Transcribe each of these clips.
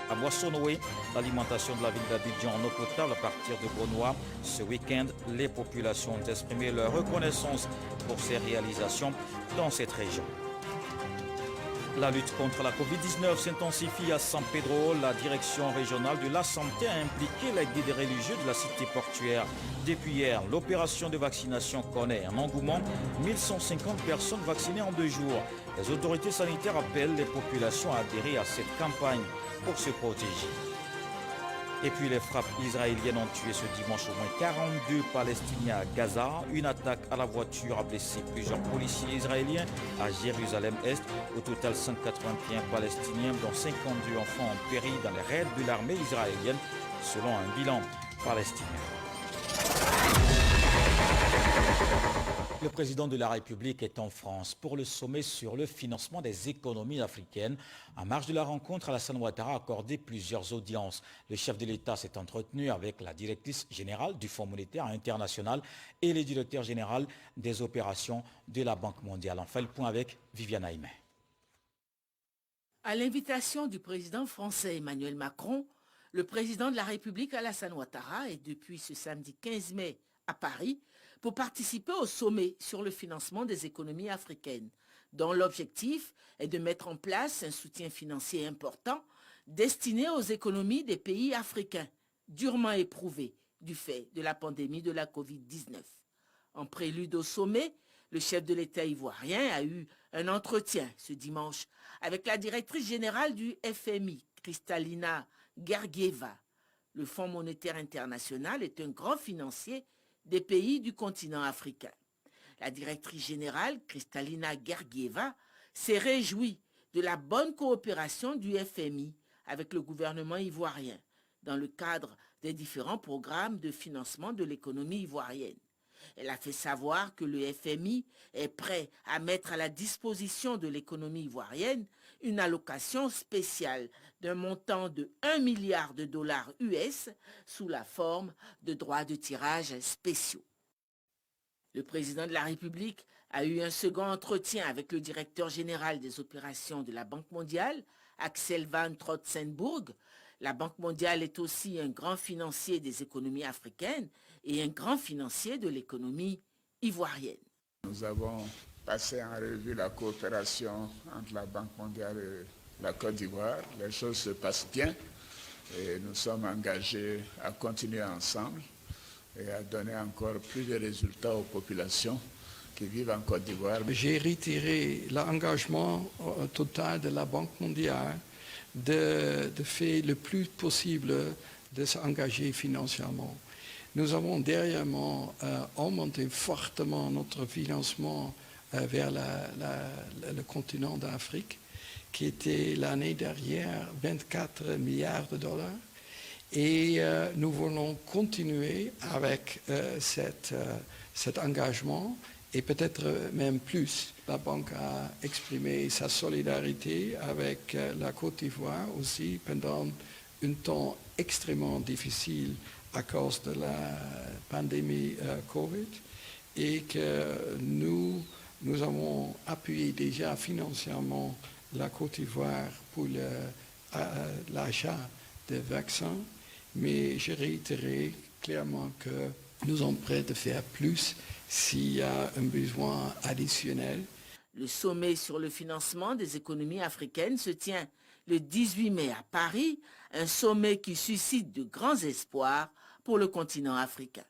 à Moissonoué l'alimentation de la ville d'Abidjan en eau potable à partir de Bonois. Ce week-end, les populations ont exprimé leur reconnaissance pour ces réalisations dans cette région. La lutte contre la Covid-19 s'intensifie à San Pedro. La direction régionale de la santé a impliqué les guides religieux de la cité portuaire. Depuis hier, l'opération de vaccination connaît un engouement. 1150 personnes vaccinées en 2 jours. Les autorités sanitaires appellent les populations à adhérer à cette campagne pour se protéger. Et puis les frappes israéliennes ont tué ce dimanche au moins 42 Palestiniens à Gaza. Une attaque à la voiture a blessé plusieurs policiers israéliens à Jérusalem-Est. Au total, 181 Palestiniens, dont 52 enfants, ont péri dans les raids de l'armée israélienne, selon un bilan palestinien. Le président de la République est en France pour le sommet sur le financement des économies africaines. En marge de la rencontre, Alassane Ouattara a accordé plusieurs audiences. Le chef de l'État s'est entretenu avec la directrice générale du Fonds monétaire international et le directeur général des opérations de la Banque mondiale. Enfin, le point avec Viviane Aïmé. À l'invitation du président français Emmanuel Macron, le président de la République Alassane Ouattara est depuis ce samedi 15 mai à Paris pour participer au sommet sur le financement des économies africaines, dont l'objectif est de mettre en place un soutien financier important destiné aux économies des pays africains, durement éprouvés du fait de la pandémie de la Covid-19. En prélude au sommet, le chef de l'État ivoirien a eu un entretien ce dimanche avec la directrice générale du FMI, Kristalina Georgieva. Le Fonds monétaire international est un grand financier des pays du continent africain. La directrice générale, Kristalina Georgieva, s'est réjouie de la bonne coopération du FMI avec le gouvernement ivoirien dans le cadre des différents programmes de financement de l'économie ivoirienne. Elle a fait savoir que le FMI est prêt à mettre à la disposition de l'économie ivoirienne une allocation spéciale d'un montant de 1 milliard de dollars US sous la forme de droits de tirage spéciaux. Le président de la République a eu un second entretien avec le directeur général des opérations de la Banque mondiale, Axel Van Trotsenburg. La Banque mondiale est aussi un grand financier des économies africaines et un grand financier de l'économie ivoirienne. Nous avons passé en revue la coopération entre la Banque mondiale et la Côte d'Ivoire. Les choses se passent bien et nous sommes engagés à continuer ensemble et à donner encore plus de résultats aux populations qui vivent en Côte d'Ivoire. J'ai retiré l'engagement total de la Banque mondiale de faire le plus possible de s'engager financièrement. Nous avons dernièrement augmenté fortement notre financement vers le continent d'Afrique, qui était l'année dernière 24 milliards de dollars. Et nous voulons continuer avec cet engagement et peut-être même plus. La Banque a exprimé sa solidarité avec la Côte d'Ivoire aussi pendant un temps extrêmement difficile à cause de la pandémie Covid et que nous avons appuyé déjà financièrement la Côte d'Ivoire pour l'achat de vaccins, mais je réitérais clairement que nous sommes prêts de faire plus s'il y a un besoin additionnel. Le sommet sur le financement des économies africaines se tient le 18 mai à Paris, un sommet qui suscite de grands espoirs pour le continent africain.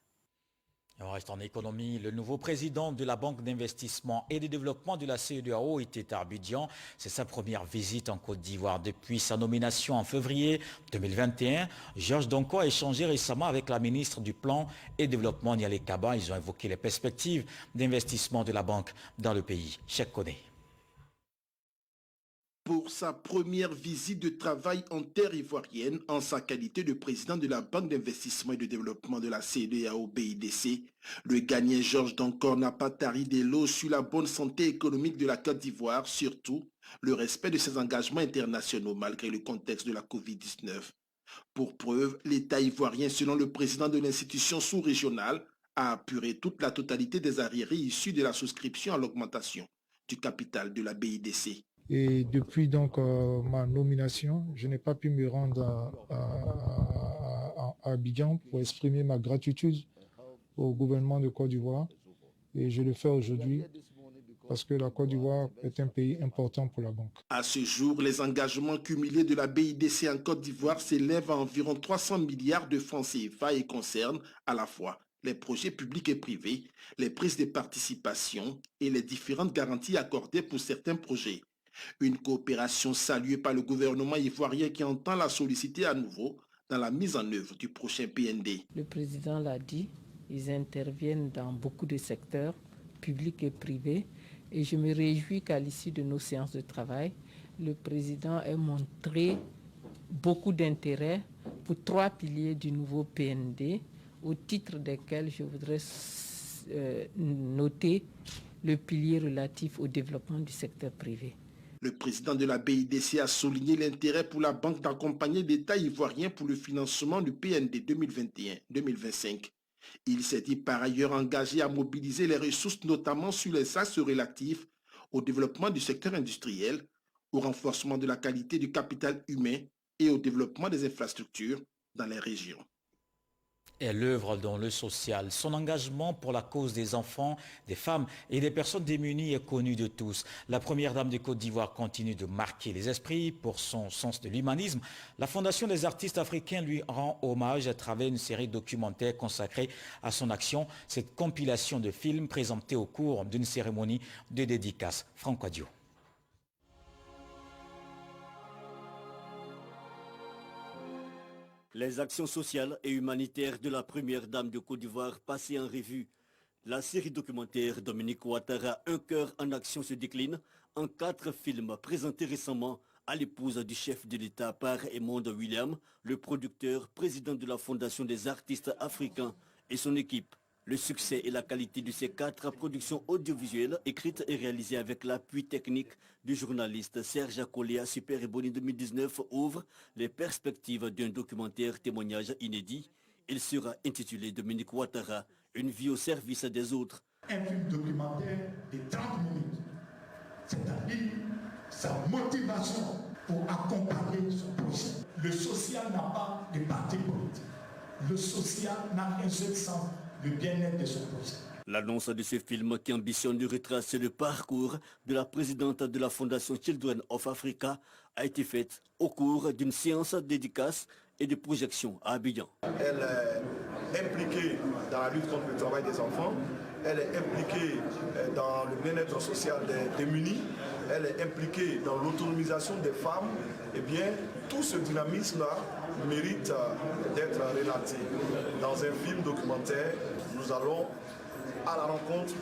Et on reste en économie. Le nouveau président de la Banque d'investissement et de développement de la CEDEAO était à Abidjan. C'est sa première visite en Côte d'Ivoire depuis sa nomination en février 2021. Georges Donko a échangé récemment avec la ministre du Plan et Développement, Nialé Kaba. Ils ont évoqué les perspectives d'investissement de la banque dans le pays. Cheikh Koné. Pour sa première visite de travail en terre ivoirienne en sa qualité de président de la Banque d'investissement et de développement de la CEDEAO BIDC, le Ghanéen Georges Dankor n'a pas tari d'éloges sur la bonne santé économique de la Côte d'Ivoire, surtout le respect de ses engagements internationaux malgré le contexte de la Covid-19. Pour preuve, l'État ivoirien, selon le président de l'institution sous-régionale, a apuré toute la totalité des arriérés issus de la souscription à l'augmentation du capital de la BIDC. Et depuis donc ma nomination, je n'ai pas pu me rendre à Abidjan pour exprimer ma gratitude au gouvernement de Côte d'Ivoire. Et je le fais aujourd'hui parce que la Côte d'Ivoire est un pays important pour la banque. À ce jour, les engagements cumulés de la BIDC en Côte d'Ivoire s'élèvent à environ 300 milliards de francs CFA et concernent à la fois les projets publics et privés, les prises de participation et les différentes garanties accordées pour certains projets. Une coopération saluée par le gouvernement ivoirien qui entend la solliciter à nouveau dans la mise en œuvre du prochain PND. Le président l'a dit, ils interviennent dans beaucoup de secteurs, publics et privés, et je me réjouis qu'à l'issue de nos séances de travail, le président ait montré beaucoup d'intérêt pour 3 piliers du nouveau PND, au titre desquels je voudrais noter le pilier relatif au développement du secteur privé. Le président de la BIDC a souligné l'intérêt pour la banque d'accompagner l'État ivoirien pour le financement du PND 2021-2025. Il s'est dit par ailleurs engagé à mobiliser les ressources, notamment sur les axes relatifs au développement du secteur industriel, au renforcement de la qualité du capital humain et au développement des infrastructures dans les régions. Elle œuvre dans le social. Son engagement pour la cause des enfants, des femmes et des personnes démunies est connu de tous. La première dame de Côte d'Ivoire continue de marquer les esprits pour son sens de l'humanisme. La Fondation des artistes africains lui rend hommage à travers une série documentaire consacrée à son action. Cette compilation de films présentée au cours d'une cérémonie de dédicace. Franck Adio. Les actions sociales et humanitaires de la première dame de Côte d'Ivoire passées en revue. La série documentaire Dominique Ouattara, Un cœur en action se décline en 4 films présentés récemment à l'épouse du chef de l'État par Edmond William, le producteur, président de la Fondation des artistes africains et son équipe. Le succès et la qualité de ces 4 productions audiovisuelles écrites et réalisées avec l'appui technique du journaliste Serge Akolia Super Ebony 2019 ouvrent les perspectives d'un documentaire témoignage inédit. Il sera intitulé Dominique Ouattara, une vie au service des autres. Un film documentaire de 30 minutes, c'est-à-dire sa motivation pour accompagner son projet. Le social n'a pas de parti politique. Le social n'a qu'un seul sens. Le bien-être de son projet. L'annonce de ce film qui ambitionne de retracer le parcours de la présidente de la Fondation Children of Africa a été faite au cours d'une séance dédicace et de projection à Abidjan. Elle est impliquée dans la lutte contre le travail des enfants, elle est impliquée dans le bien-être social des démunis, elle est impliquée dans l'autonomisation des femmes. Eh bien, tout ce dynamisme-là mérite d'être relaté. Dans un film documentaire, nous allons à la rencontre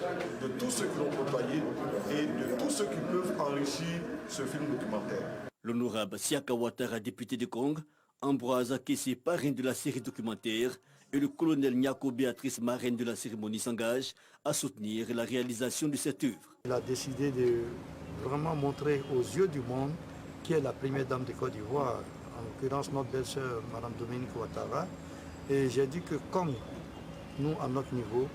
de tous ceux qui l'ont côtoyé et de tous ceux qui peuvent enrichir ce film documentaire. L'honorable Siaka Ouattara, député de Congo, Ambroise Kessé, parrain de la série documentaire, et le colonel Nyako Béatrice, marraine de la cérémonie, s'engagent à soutenir la réalisation de cette œuvre. Il a décidé de vraiment montrer aux yeux du monde qui est la première dame de Côte d'Ivoire, en l'occurrence notre belle-sœur, Mme Dominique Ouattara. Et j'ai dit que comme nous, à notre niveau,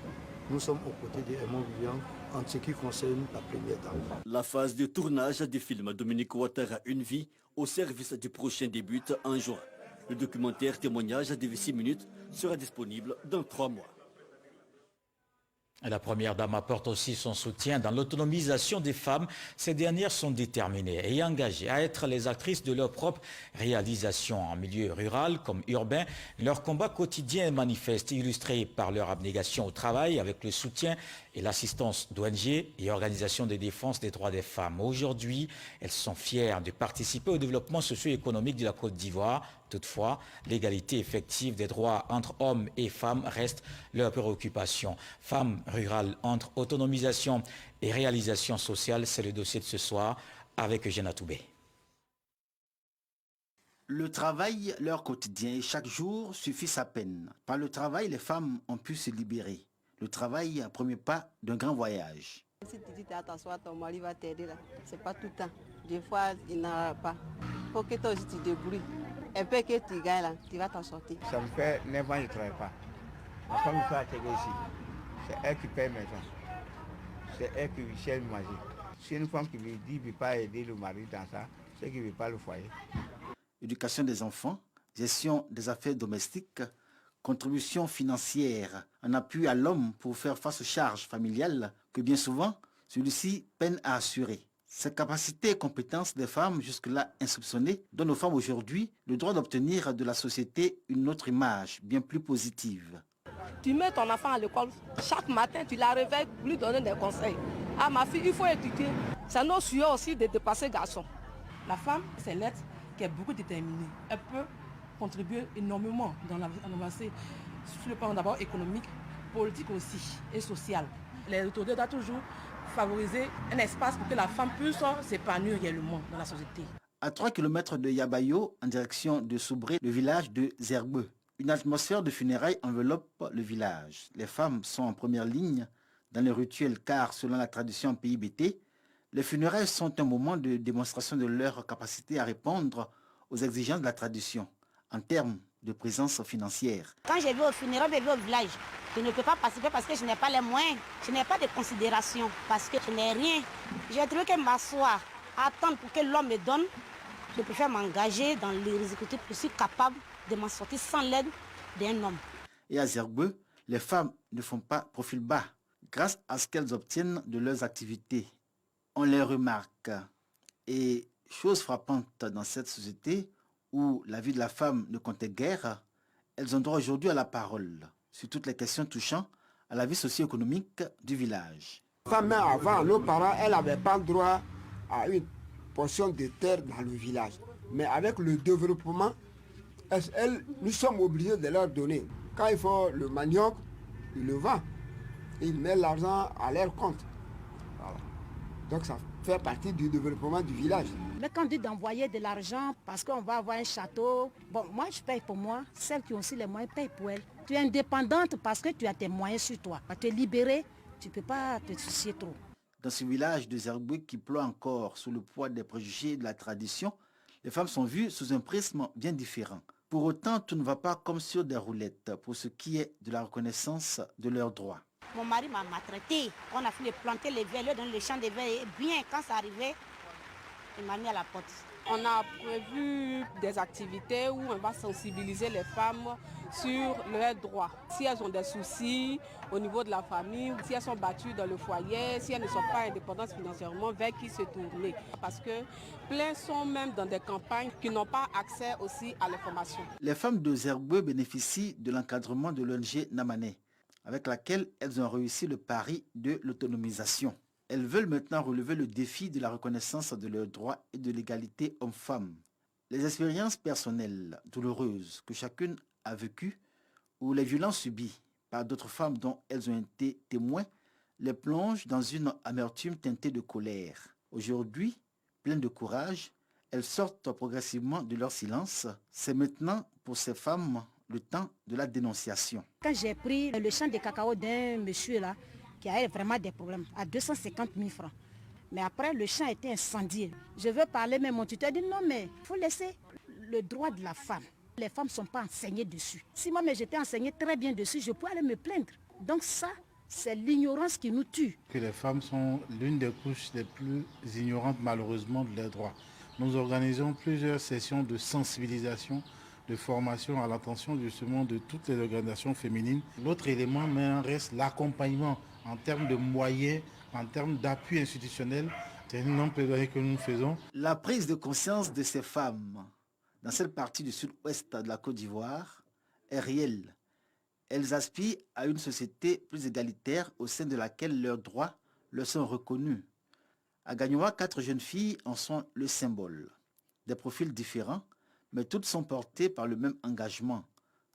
nous sommes aux côtés d'Edmond William en ce qui concerne la première dame. La phase de tournage du film Dominique Ouattara, Une vie au service du prochain débute en juin. Le documentaire témoignage de 6 minutes sera disponible dans 3 mois. La première dame apporte aussi son soutien dans l'autonomisation des femmes. Ces dernières sont déterminées et engagées à être les actrices de leur propre réalisation en milieu rural comme urbain. Leur combat quotidien est manifeste, illustré par leur abnégation au travail avec le soutien et l'assistance d'ONG et organisations de défense des droits des femmes. Aujourd'hui, elles sont fières de participer au développement socio-économique de la Côte d'Ivoire. Toutefois, l'égalité effective des droits entre hommes et femmes reste leur préoccupation. Femmes rurales entre autonomisation et réalisation sociale, c'est le dossier de ce soir avec Eugène Atoubé. Le travail, leur quotidien, chaque jour suffit sa peine. Par le travail, les femmes ont pu se libérer. Le travail est un premier pas d'un grand voyage. Si tu dis attention, ton mari va t'aider là. C'est pas tout le temps. Des fois, il n'en a pas. Il faut que toi aussi tu te débrouilles. Un peu que tu gagnes là, tu vas t'en sortir. Ça me fait 9 ans que je ne travaille pas. Ma femme me fait atterrir ici. C'est elle qui paye mes gens. C'est elle qui cherche manger. C'est une femme qui lui dit qu'il ne peut pas aider le mari dans ça, c'est qu'il ne veut pas le foyer. Éducation des enfants, gestion des affaires domestiques, contribution financière en appui à l'homme pour faire face aux charges familiales que bien souvent, celui-ci peine à assurer. Ces capacités et compétences des femmes jusque-là insoupçonnées donnent aux femmes aujourd'hui le droit d'obtenir de la société une autre image bien plus positive. Tu mets ton enfant à l'école, chaque matin tu la réveilles pour lui donner des conseils. Ah ma fille, il faut étudier. C'est nos sueurs aussi de dépasser garçon. La femme, c'est l'être qui est beaucoup déterminée. Elle peut contribuer énormément dans l'avancée sur le plan d'abord économique, politique aussi et social. Les autorités doivent toujours favoriser un espace pour que la femme puisse s'épanouir réellement dans la société. À 3 km de Yabayo, en direction de Soubré, le village de Zerbeu, une atmosphère de funérailles enveloppe le village. Les femmes sont en première ligne dans les rituels car, selon la tradition en pays BT, les funérailles sont un moment de démonstration de leur capacité à répondre aux exigences de la tradition en termes de présence financière. Quand je vais au funérailles, je vais au village. Je ne peux pas participer parce que je n'ai pas les moyens. Je n'ai pas de considération parce que je n'ai rien. J'ai trouvé que m'asseoir, attendre pour que l'homme me donne. Je préfère m'engager dans les exécutifs. Je suis capable de m'en sortir sans l'aide d'un homme. Et à Zerbeu, les femmes ne font pas profil bas grâce à ce qu'elles obtiennent de leurs activités. On les remarque. Et chose frappante dans cette société où la vie de la femme ne comptait guère, elles ont droit aujourd'hui à la parole sur toutes les questions touchant à la vie socio-économique du village. Femme, avant, nos parents, elles n'avaient pas droit à une portion de terre dans le village. Mais avec le développement, nous sommes obligés de leur donner. Quand il faut le manioc, ils le vendent. Ils mettent l'argent à leur compte. Voilà. Donc ça fait partie du développement du village. Mais quand on dit d'envoyer de l'argent parce qu'on va avoir un château, bon, moi je paye pour moi, celles qui ont aussi les moyens payent pour elles. Tu es indépendante parce que tu as tes moyens sur toi. Tu es libérée, tu ne peux pas te soucier trop. Dans ce village de Zerbeu qui ploie encore sous le poids des préjugés de la tradition, les femmes sont vues sous un prisme bien différent. Pour autant, tout ne va pas comme sur des roulettes pour ce qui est de la reconnaissance de leurs droits. Mon mari m'a maltraité. On a fait de planter les verres dans les champs de verres. Et bien, quand ça arrivait, il m'a mis à la porte. On a prévu des activités où on va sensibiliser les femmes sur leurs droits. Si elles ont des soucis au niveau de la famille, si elles sont battues dans le foyer, si elles ne sont pas indépendantes financièrement, vers qui se tourner. Parce que plein sont même dans des campagnes qui n'ont pas accès aussi à l'information. Les femmes de Zerbeu bénéficient de l'encadrement de l'ONG Namané, avec laquelle elles ont réussi le pari de l'autonomisation. Elles veulent maintenant relever le défi de la reconnaissance de leurs droits et de l'égalité homme-femme. Les expériences personnelles douloureuses que chacune a vécues ou les violences subies par d'autres femmes dont elles ont été témoins les plongent dans une amertume teintée de colère. Aujourd'hui, pleines de courage, elles sortent progressivement de leur silence. C'est maintenant pour ces femmes le temps de la dénonciation. Quand j'ai pris le champ de cacao d'un monsieur là, qui avait vraiment des problèmes, à 250 000 francs. Mais après, le champ a été incendié. Je veux parler, mais mon tuteur dit non, mais il faut laisser le droit de la femme. Les femmes ne sont pas enseignées dessus. Si moi, j'étais enseignée très bien dessus, je pourrais aller me plaindre. Donc ça, c'est l'ignorance qui nous tue. Que les femmes sont l'une des couches les plus ignorantes, malheureusement, de leurs droits. Nous organisons plusieurs sessions de sensibilisation, de formation à l'attention justement de toutes les organisations féminines. L'autre élément reste l'accompagnement en termes de moyens, en termes d'appui institutionnel. C'est un énorme plaidoyer que nous faisons. La prise de conscience de ces femmes dans cette partie du sud-ouest de la Côte d'Ivoire est réelle. Elles aspirent à une société plus égalitaire au sein de laquelle leurs droits leur sont reconnus. À Gagnoa, 4 jeunes filles en sont le symbole. Des profils différents, mais toutes sont portées par le même engagement,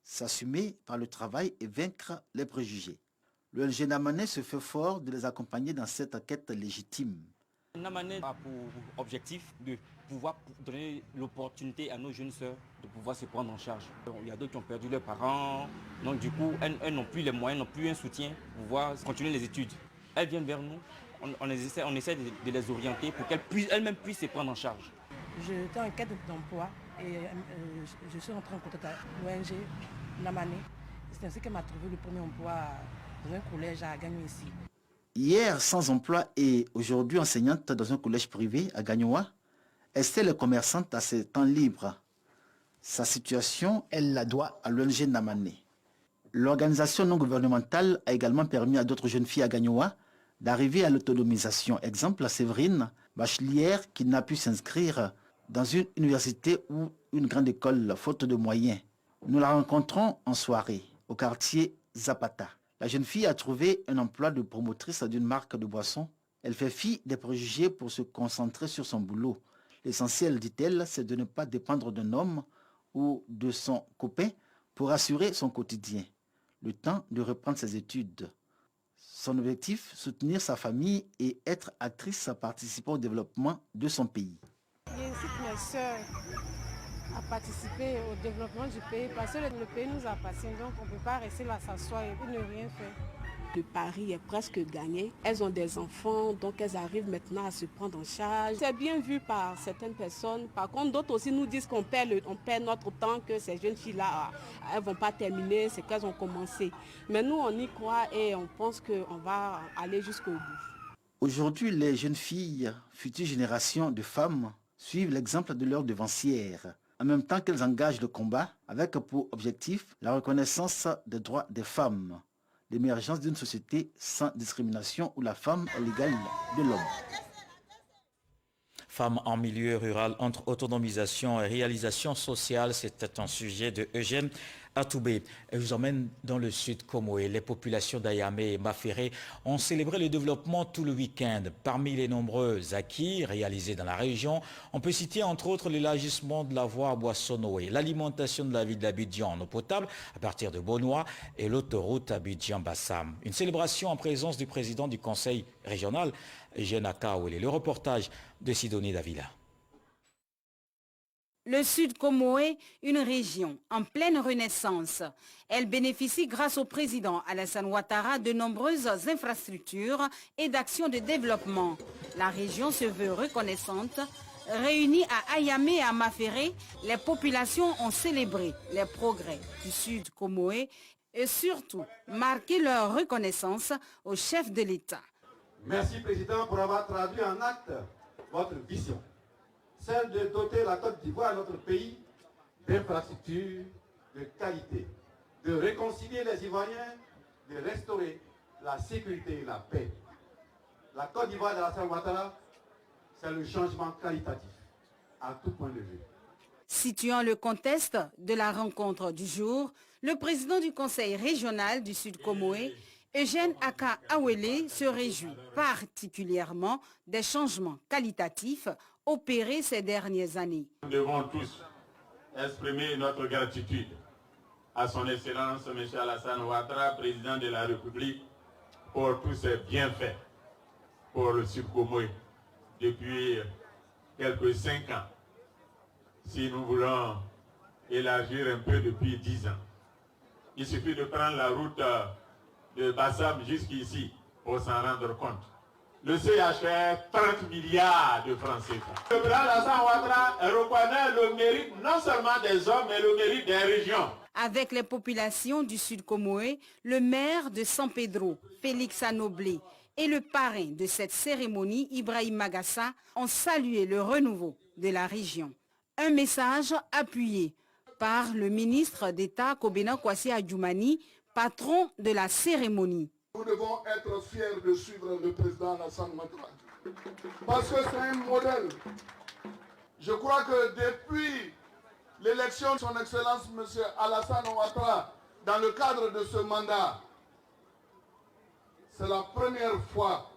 s'assumer par le travail et vaincre les préjugés. L'ONG Namané se fait fort de les accompagner dans cette quête légitime. Namané a pour objectif de pouvoir donner l'opportunité à nos jeunes sœurs de pouvoir se prendre en charge. Il y a d'autres qui ont perdu leurs parents, donc du coup, elles n'ont plus les moyens, n'ont plus un soutien pour pouvoir continuer les études. Elles viennent vers nous, on essaie de les orienter pour qu'elles-mêmes puissent se prendre en charge. J'étais en quête d'emploi et je suis rentrée en contact avec l'ONG Namané. C'est ainsi qu'elle m'a trouvé le premier emploi dans un collège à Gagnon ici. Hier sans emploi et aujourd'hui enseignante dans un collège privé à Gagnoa, Estelle est commerçante à ses temps libres. Sa situation, elle la doit à l'ONG Namané. L'organisation non gouvernementale a également permis à d'autres jeunes filles à Gagnoa d'arriver à l'autonomisation. Exemple, à Séverine, bachelière qui n'a pu s'inscrire dans une université ou une grande école faute de moyens. Nous la rencontrons en soirée au quartier Zapata. La jeune fille a trouvé un emploi de promotrice d'une marque de boissons. Elle fait fi des préjugés pour se concentrer sur son boulot. L'essentiel, dit-elle, c'est de ne pas dépendre d'un homme ou de son copain pour assurer son quotidien. Le temps de reprendre ses études. Son objectif, soutenir sa famille et être actrice à participer au développement de son pays. J'incite mes soeurs à participer au développement du pays parce que le pays nous appartient, donc on ne peut pas rester là s'asseoir et ne rien faire. Le pari est presque gagné. Elles ont des enfants, donc elles arrivent maintenant à se prendre en charge. C'est bien vu par certaines personnes. Par contre, d'autres aussi nous disent qu'on perd notre temps, que ces jeunes filles-là, elles ne vont pas terminer ce qu'elles ont commencé. Mais nous, on y croit et on pense qu'on va aller jusqu'au bout. Aujourd'hui, les jeunes filles, futures générations de femmes, suivent l'exemple de leurs devancières, en même temps qu'elles engagent le combat avec pour objectif la reconnaissance des droits des femmes, l'émergence d'une société sans discrimination où la femme est l'égale de l'homme. Femmes en milieu rural entre autonomisation et réalisation sociale, c'était un sujet de Eugène Atoubé. Je vous emmène dans le sud Comoé. Les populations d'Ayamé et Maféré ont célébré le développement tout le week-end. Parmi les nombreux acquis réalisés dans la région, on peut citer entre autres l'élargissement de la voie à Boissonnoé, l'alimentation de la ville d'Abidjan en eau potable à partir de Bonois et l'autoroute Abidjan-Bassam. Une célébration en présence du président du conseil régional, Eugène Akaouele. Le reportage de Sidonie Davila. Le Sud Comoé, une région en pleine renaissance. Elle bénéficie grâce au président Alassane Ouattara de nombreuses infrastructures et d'actions de développement. La région se veut reconnaissante. Réunies à Ayamé et à Maféré, les populations ont célébré les progrès du Sud Comoé et surtout marqué leur reconnaissance au chef de l'État. Merci Président pour avoir traduit en acte votre vision, celle de doter la Côte d'Ivoire, notre pays, d'infrastructures de qualité, de réconcilier les Ivoiriens, de restaurer la sécurité et la paix. La Côte d'Ivoire d'Alassane Ouattara, c'est le changement qualitatif à tout point de vue. Situant le contexte de la rencontre du jour, le président du conseil régional du Sud Comoé, Eugène Akaouele, se réjouit particulièrement des changements qualitatifs opérés ces dernières années. Nous devons tous exprimer notre gratitude à son Excellence M. Alassane Ouattara, président de la République, pour tous ses bienfaits pour le Sud Comoé depuis quelques 5 ans. Si nous voulons élargir un peu depuis 10 ans, il suffit de prendre la route de Bassam jusqu'ici pour s'en rendre compte. Le CHR, 30 milliards de francs CFA. Le président Alassane Ouattara reconnaît le mérite non seulement des hommes, mais le mérite des régions. Avec les populations du Sud Comoé, le maire de San Pedro, Félix Anoblé, et le parrain de cette cérémonie, Ibrahim Magassa, ont salué le renouveau de la région. Un message appuyé par le ministre d'État Kobena Kwasi Adjoumani, patron de la cérémonie. Nous devons être fiers de suivre le président Alassane Ouattara parce que c'est un modèle. Je crois que depuis l'élection de son Excellence M. Alassane Ouattara dans le cadre de ce mandat, c'est la première fois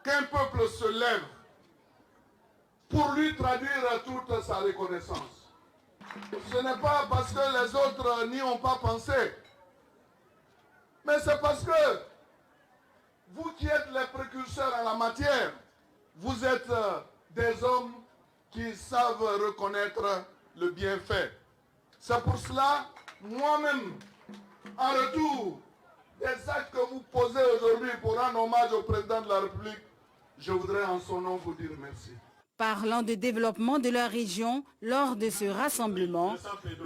qu'un peuple se lève pour lui traduire toute sa reconnaissance. Ce n'est pas parce que les autres n'y ont pas pensé, mais c'est parce que vous qui êtes les précurseurs en la matière, vous êtes des hommes qui savent reconnaître le bienfait. C'est pour cela, moi-même, en retour des actes que vous posez aujourd'hui pour rendre hommage au président de la République, je voudrais en son nom vous dire merci. Parlant de développement de leur région, lors de ce rassemblement,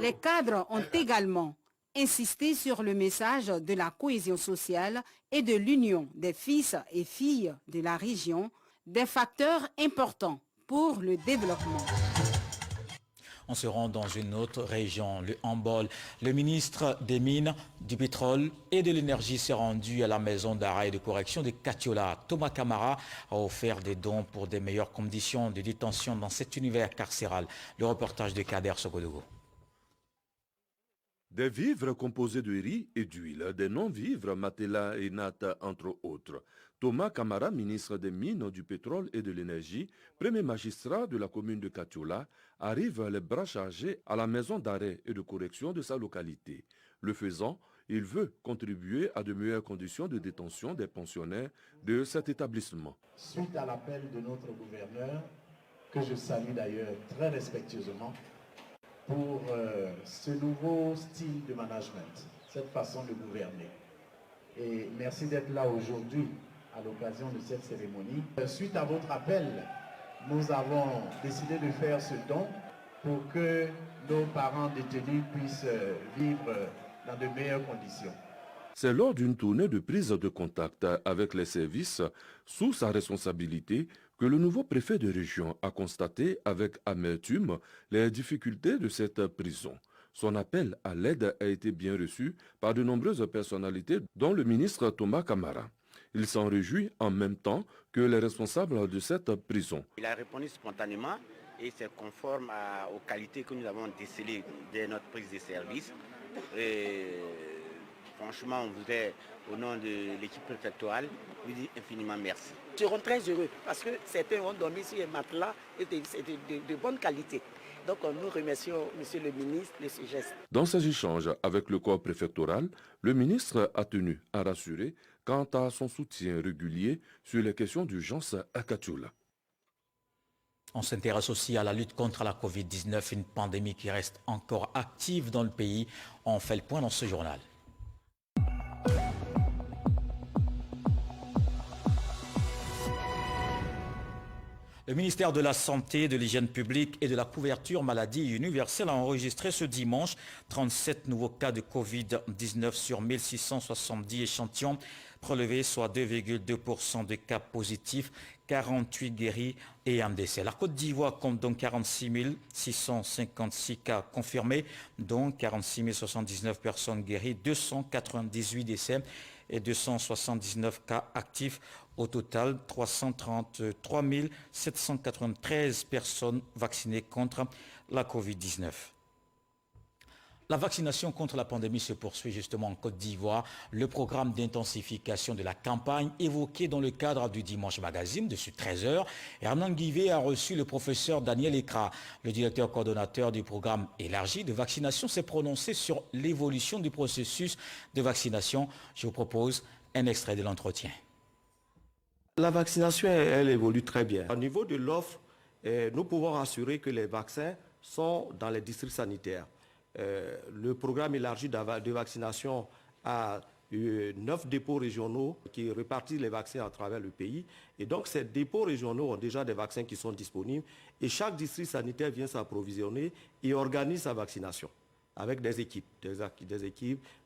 les cadres ont également insisté sur le message de la cohésion sociale et de l'union des fils et filles de la région, des facteurs importants pour le développement. On se rend dans une autre région, le Hambol. Le ministre des Mines, du Pétrole et de l'Énergie s'est rendu à la maison d'arrêt et de correction de Katiola. Thomas Camara a offert des dons pour des meilleures conditions de détention dans cet univers carcéral. Le reportage de Kader Sokodogo. Des vivres composés de riz et d'huile, des non-vivres, matelas et nattes, entre autres. Thomas Camara, ministre des Mines, du Pétrole et de l'Énergie, premier magistrat de la commune de Katiola, arrive les bras chargés à la maison d'arrêt et de correction de sa localité. Le faisant, il veut contribuer à de meilleures conditions de détention des pensionnaires de cet établissement. Suite à l'appel de notre gouverneur, que je salue d'ailleurs très respectueusement, pour ce nouveau style de management, cette façon de gouverner. Et merci d'être là aujourd'hui à l'occasion de cette cérémonie. Suite à votre appel, nous avons décidé de faire ce don pour que nos parents détenus puissent vivre dans de meilleures conditions. C'est lors d'une tournée de prise de contact avec les services sous sa responsabilité que le nouveau préfet de région a constaté avec amertume les difficultés de cette prison. Son appel à l'aide a été bien reçu par de nombreuses personnalités, dont le ministre Thomas Camara. Il s'en réjouit en même temps que les responsables de cette prison. Il a répondu spontanément et c'est conforme aux qualités que nous avons décelées dès notre prise de service. Franchement, on voudrait, au nom de l'équipe préfectorale, lui dire infiniment merci. Ils seront très heureux parce que certains ont dormi sur un matelas et c'est de bonne qualité. Donc nous remercions M. le ministre de ce geste. Dans ces échanges avec le corps préfectoral, le ministre a tenu à rassurer quant à son soutien régulier sur les questions d'urgence à Katiola. On s'intéresse aussi à la lutte contre la Covid-19, une pandémie qui reste encore active dans le pays. On fait le point dans ce journal. Le ministère de la Santé, de l'Hygiène publique et de la couverture maladie universelle a enregistré ce dimanche 37 nouveaux cas de Covid-19 sur 1670 échantillons prélevés, soit 2,2% de cas positifs, 48 guéris et un décès. La Côte d'Ivoire compte donc 46 656 cas confirmés, dont 46 079 personnes guéries, 298 décès et 279 cas actifs. Au total, 333 793 personnes vaccinées contre la Covid-19. La vaccination contre la pandémie se poursuit justement en Côte d'Ivoire. Le programme d'intensification de la campagne évoqué dans le cadre du Dimanche Magazine de 13h. Hernan Guivet a reçu le professeur Daniel Ekra. Le directeur coordonnateur du programme élargi de vaccination s'est prononcé sur l'évolution du processus de vaccination. Je vous propose un extrait de l'entretien. La vaccination, elle évolue très bien. Au niveau de l'offre, nous pouvons assurer que les vaccins sont dans les districts sanitaires. Le programme élargi de vaccination a 9 dépôts régionaux qui répartissent les vaccins à travers le pays. Et donc, ces dépôts régionaux ont déjà des vaccins qui sont disponibles. Et chaque district sanitaire vient s'approvisionner et organise sa vaccination avec des équipes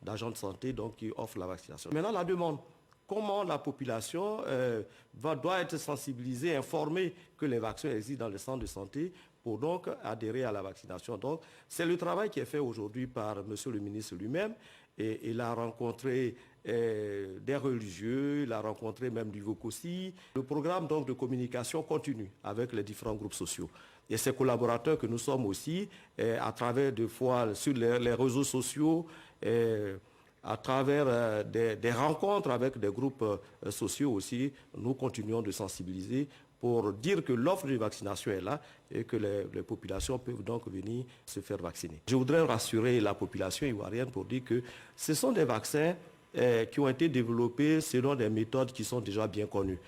d'agents de santé donc, qui offrent la vaccination. Maintenant, la demande. Comment la population doit être sensibilisée, informée que les vaccins existent dans les centres de santé pour donc adhérer à la vaccination. Donc, c'est le travail qui est fait aujourd'hui par M. le ministre lui-même. Et il a rencontré des religieux, il a rencontré même du Vokosi. Le programme donc, de communication continue avec les différents groupes sociaux. Et ces collaborateurs que nous sommes aussi, à travers des fois sur les réseaux sociaux, à travers des rencontres avec des groupes sociaux aussi, nous continuons de sensibiliser pour dire que l'offre de vaccination est là et que les populations peuvent donc venir se faire vacciner. Je voudrais rassurer la population ivoirienne pour dire que ce sont des vaccins qui ont été développés selon des méthodes qui sont déjà bien connues.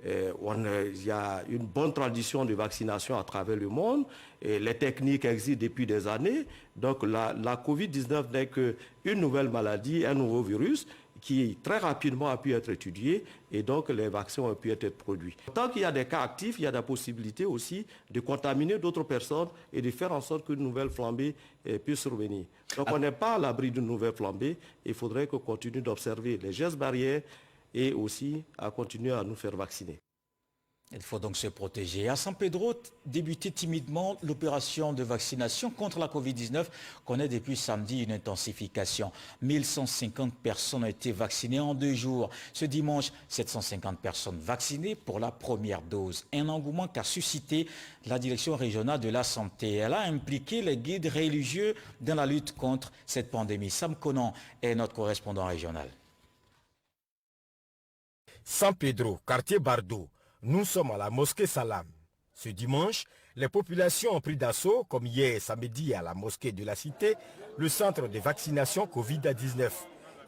Il y a une bonne tradition de vaccination à travers le monde. Et les techniques existent depuis des années. Donc la Covid-19 n'est qu'une nouvelle maladie, un nouveau virus qui très rapidement a pu être étudié et donc les vaccins ont pu être produits. Tant qu'il y a des cas actifs, il y a la possibilité aussi de contaminer d'autres personnes et de faire en sorte qu'une nouvelle flambée puisse survenir. Donc on n'est pas à l'abri d'une nouvelle flambée. Il faudrait qu'on continue d'observer les gestes barrières et aussi à continuer à nous faire vacciner. Il faut donc se protéger. À San Pedro, débutait timidement l'opération de vaccination contre la Covid-19 connaît depuis samedi une intensification. 1150 personnes ont été vaccinées en 2 jours. Ce dimanche, 750 personnes vaccinées pour la première dose. Un engouement qu'a suscité la direction régionale de la santé. Elle a impliqué les guides religieux dans la lutte contre cette pandémie. Sam Conan est notre correspondant régional. San Pedro, quartier Bardo. Nous sommes à la mosquée Salam. Ce dimanche, les populations ont pris d'assaut, comme hier samedi à la mosquée de la Cité, le centre de vaccination Covid-19,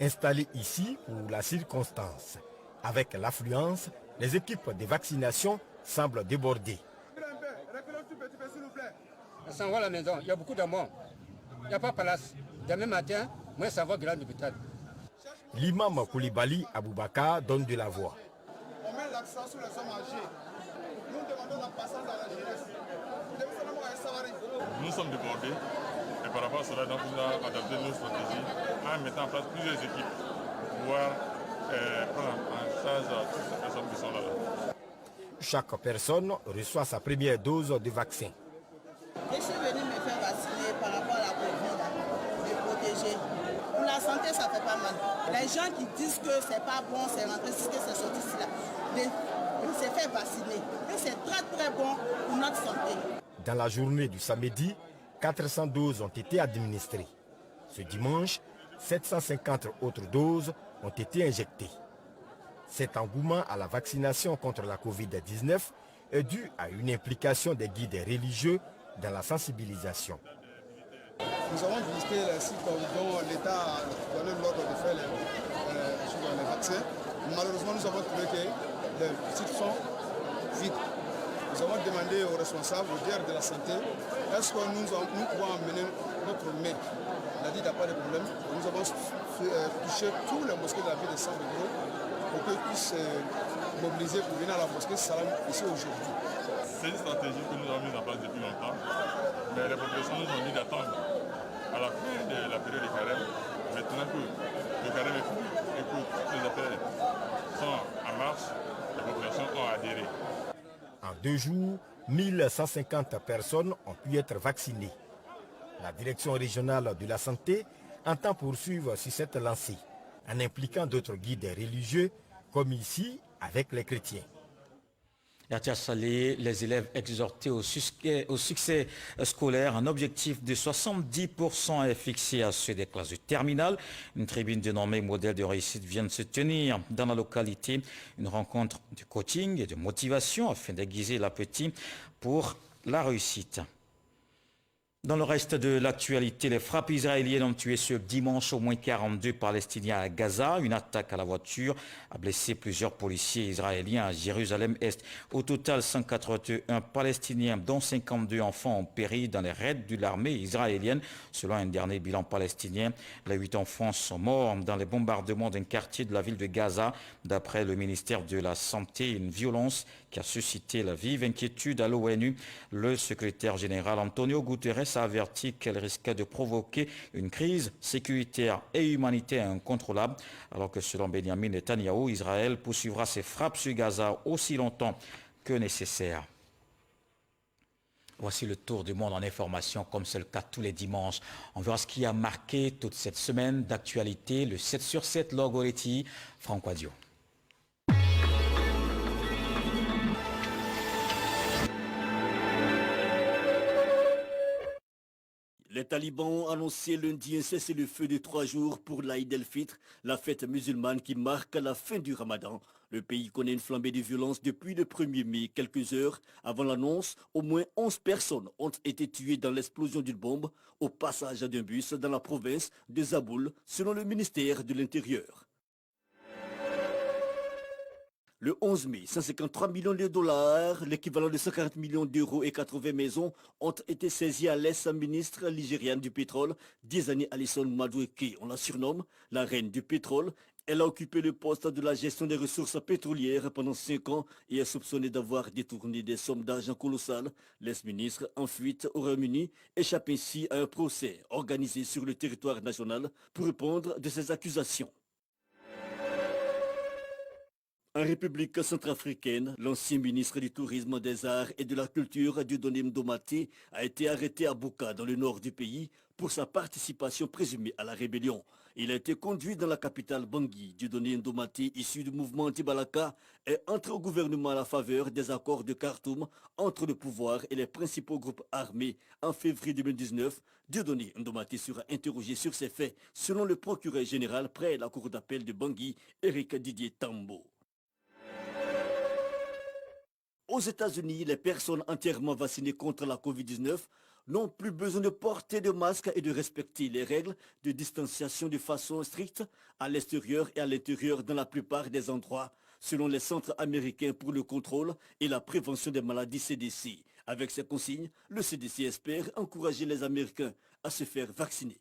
installé ici pour la circonstance. Avec l'affluence, les équipes de vaccination semblent déborder. On s'en va à la maison, il y a beaucoup de monde. Il n'y a pas de place. Demain matin, moi, ça va à l'hôpital. L'imam Koulibaly Aboubakar donne de la voix. On met l'accent sur les hommes âgés. Nous demandons la patience à la jeunesse. Nous sommes débordés et par rapport à cela, donc, nous avons adapté nos stratégies en mettant en place plusieurs équipes pour pouvoir prendre en charge toutes ces personnes qui sont là. Chaque personne reçoit sa première dose de vaccin. Je suis venu me faire vacciner par rapport à la Covid, me protéger. Pour la santé, ça fait pas mal. Les gens qui disent que c'est pas bon, c'est rentré, c'est que c'est sorti ici là. On s'est fait vacciner. Et c'est très très bon pour notre santé. Dans la journée du samedi, 400 doses ont été administrées. Ce dimanche, 750 autres doses ont été injectées. Cet engouement à la vaccination contre la Covid-19 est dû à une implication des guides religieux dans la sensibilisation. Nous avons visité les sites dont l'État a donné l'ordre de faire les vaccins. Malheureusement, nous avons trouvé que les sites sont vides. Nous avons demandé aux responsables, aux directeurs de la santé, est-ce que nous pouvons amener notre main. Il a dit qu'il n'y a pas de problème. Nous avons touché tous les mosquées de la ville de San Pedro pour qu'ils puissent mobiliser pour venir à la mosquée Salam ici aujourd'hui. C'est une stratégie que nous avons mise en place depuis longtemps, mais les populations nous ont dit d'attendre à la fin de la période de carême, maintenant que le carême est fini et que toutes les affaires sont en marche, les populations ont adhéré. En 2 jours, 1150 personnes ont pu être vaccinées. La direction régionale de la santé entend poursuivre sur cette lancée, en impliquant d'autres guides religieux, comme ici avec les chrétiens. Yatia Salé, les élèves exhortés au succès scolaire, un objectif de 70% est fixé à ceux des classes de terminale. Une tribune dénommée modèle de réussite vient de se tenir dans la localité. Une rencontre de coaching et de motivation afin d'aiguiser l'appétit pour la réussite. Dans le reste de l'actualité, les frappes israéliennes ont tué ce dimanche au moins 42 Palestiniens à Gaza. Une attaque à la voiture a blessé plusieurs policiers israéliens à Jérusalem-Est. Au total, 181 Palestiniens, dont 52 enfants, ont péri dans les raids de l'armée israélienne. Selon un dernier bilan palestinien, les 8 enfants sont morts dans les bombardements d'un quartier de la ville de Gaza. D'après le ministère de la Santé, une violence qui a suscité la vive inquiétude à l'ONU. Le secrétaire général Antonio Guterres a averti qu'elle risquait de provoquer une crise sécuritaire et humanitaire incontrôlable, alors que selon Benjamin Netanyahou, Israël poursuivra ses frappes sur Gaza aussi longtemps que nécessaire. Voici le tour du monde en information, comme c'est le cas tous les dimanches. On verra ce qui a marqué toute cette semaine d'actualité, le 7 sur 7, Logoretti, Franck Wadio. Les talibans ont annoncé lundi un cessez-le-feu de 3 jours pour l'Aïd el-Fitr, la fête musulmane qui marque la fin du Ramadan. Le pays connaît une flambée de violence depuis le 1er mai. Quelques heures avant l'annonce, au moins 11 personnes ont été tuées dans l'explosion d'une bombe au passage d'un bus dans la province de Zaboul, selon le ministère de l'Intérieur. Le 11 mai, 153 millions de dollars, l'équivalent de 140 millions d'euros et 80 maisons ont été saisis à l'ex-ministre nigériane du pétrole, Diezani Alison Madueke. On la surnomme la reine du pétrole. Elle a occupé le poste de la gestion des ressources pétrolières pendant 5 ans et est soupçonnée d'avoir détourné des sommes d'argent colossales. L'ex-ministre en fuite au Royaume-Uni échappe ainsi à un procès organisé sur le territoire national pour répondre de ces accusations. En République centrafricaine, l'ancien ministre du Tourisme, des Arts et de la Culture, Dieudonné Ndomaté, a été arrêté à Buka, dans le nord du pays, pour sa participation présumée à la rébellion. Il a été conduit dans la capitale Bangui. Dieudonné Ndomaté, issu du mouvement anti-Balaka, est entré au gouvernement à la faveur des accords de Khartoum entre le pouvoir et les principaux groupes armés en février 2019. Dieudonné Ndomaté sera interrogé sur ces faits, selon le procureur général près la cour d'appel de Bangui, Éric Didier Tambo. Aux États-Unis, les personnes entièrement vaccinées contre la Covid-19 n'ont plus besoin de porter de masque et de respecter les règles de distanciation de façon stricte à l'extérieur et à l'intérieur dans la plupart des endroits, selon les centres américains pour le contrôle et la prévention des maladies CDC. Avec ces consignes, le CDC espère encourager les Américains à se faire vacciner.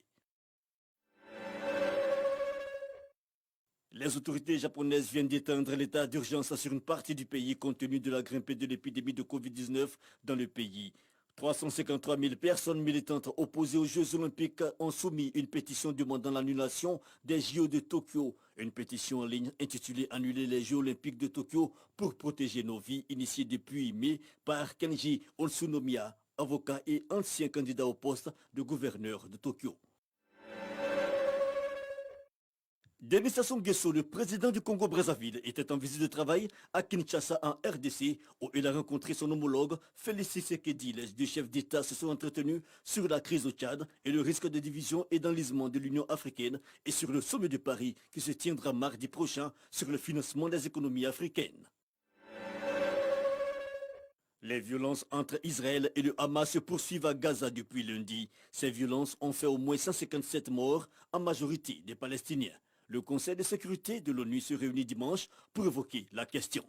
Les autorités japonaises viennent d'étendre l'état d'urgence sur une partie du pays compte tenu de la grimpée de l'épidémie de Covid-19 dans le pays. 353 000 personnes militantes opposées aux Jeux Olympiques ont soumis une pétition demandant l'annulation des JO de Tokyo. Une pétition en ligne intitulée « Annuler les Jeux Olympiques de Tokyo pour protéger nos vies » initiée depuis mai par Kenji Otsunomiya, avocat et ancien candidat au poste de gouverneur de Tokyo. Denis Sassou Nguesso, le président du Congo-Brazzaville, était en visite de travail à Kinshasa en RDC, où il a rencontré son homologue Félix Tshisekedi. Les deux chefs d'État se sont entretenus sur la crise au Tchad et le risque de division et d'enlisement de l'Union africaine et sur le sommet de Paris qui se tiendra mardi prochain sur le financement des économies africaines. Les violences entre Israël et le Hamas se poursuivent à Gaza depuis lundi. Ces violences ont fait au moins 157 morts, en majorité des Palestiniens. Le Conseil de sécurité de l'ONU se réunit dimanche pour évoquer la question.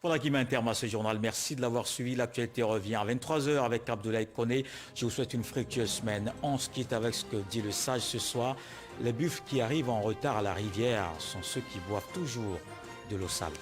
Voilà qui met un terme à ce journal. Merci de l'avoir suivi. L'actualité revient à 23h avec Abdoulaye Koné. Je vous souhaite une fructueuse semaine. On se quitte avec ce que dit le sage ce soir. Les buffles qui arrivent en retard à la rivière sont ceux qui boivent toujours de l'eau sale.